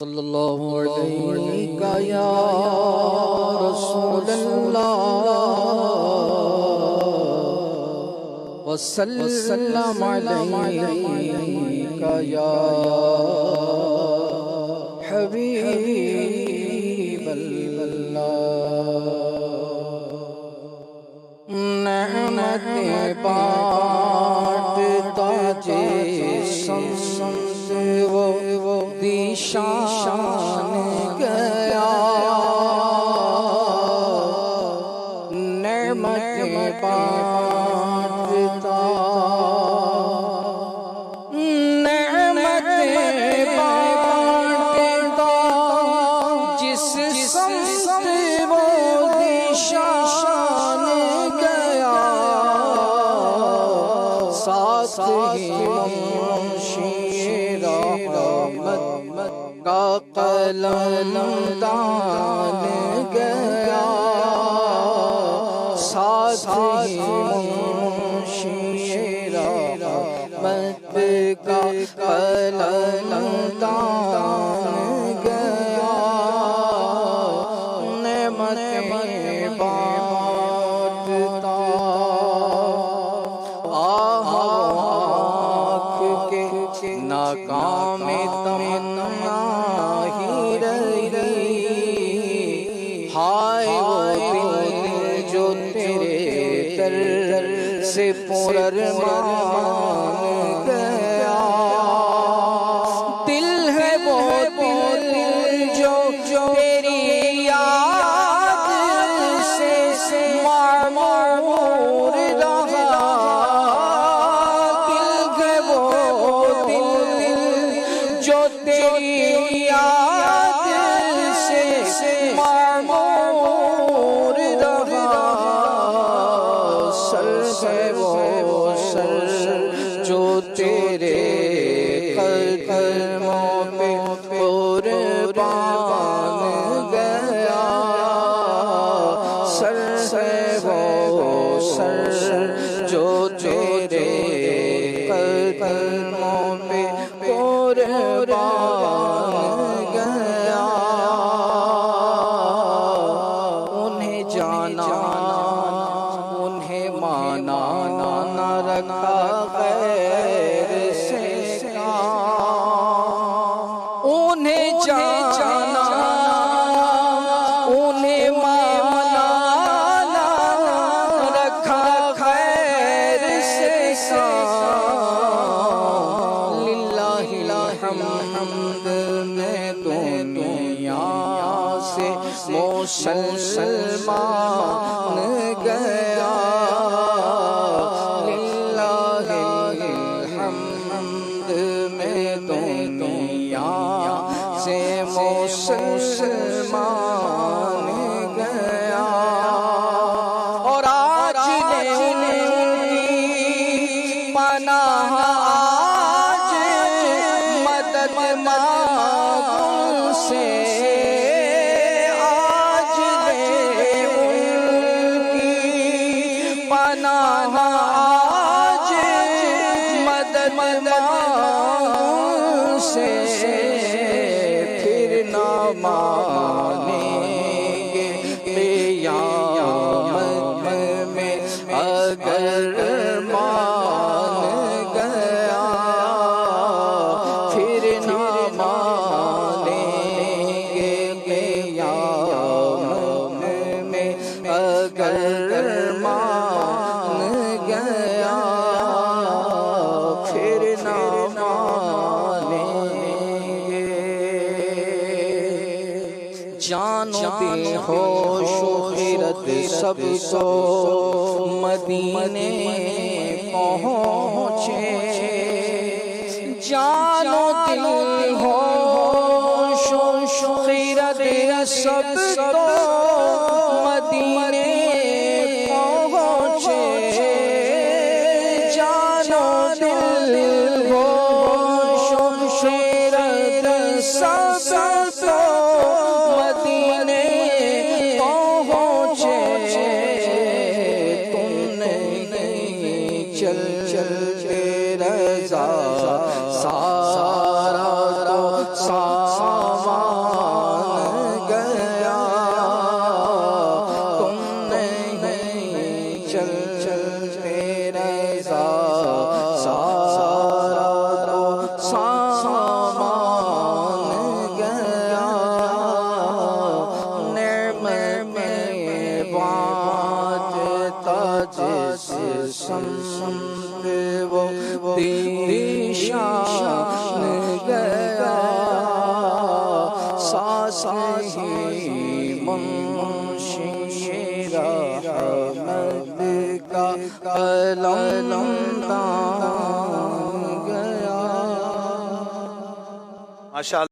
सल्लल्लाहु अलैहि या रसूलल्लाह वसल्लम अलैका या हबीबल्लाह। नेमतें बांटता जिससे वो दिशान गया, नेमतें बांटता जिस संत वो दिशान गया, साथ ही मुंशी रहमत का कलमदान गया, साथ ही मुंशी रहमत का कलमदान गया। नेमतें बांटता आँख के नाकाम तमन्ना ही रही, हाय वो दिल जो तेरे दर से पुररमान गया। दिल है वो दिल जो तेरी याद से मामूर रहा, दिल है वो दिल जो तेरी याद से मामूर रहा। सर से वो सर जो तेरे कदमों पे कुर्बान गया, सर से वो सर जो तेरे कदमों पे कुर्बान गया। उन्हें जाना उन्हें माना न रखा खैर से काम, उन्हें जाना उन्हें माना न रखा खैर से काम। लिल्लाहिल हम्द में दुनिया से मुसलमान गया, लिल्लाहिल हम्द में दुनिया से मुसलमान गया। और आज उनकी पनाह आज मदद मांगू से, आज उनकी पनाह आज मदद मांगू से। फिर ना मानेंगे क़यामत में अगर मान गया, फिर ना मानेंगे क़यामत में अगर मान गया, फिर ना मानेंगे। जानो बेहोशो खिरत सब तो मदीने पहुँचे, जानो दिल होशो खिरत सब तो मदीने पहुँचे, जानो दिल होशो खिरत सब तो मदीने पहुँचे। तुमने चल चल रज़ा सारा तो सामा जिस संत वो दीशान गया, साही मुंशी रहमत का कलम दान गया। माशाअल्लाह।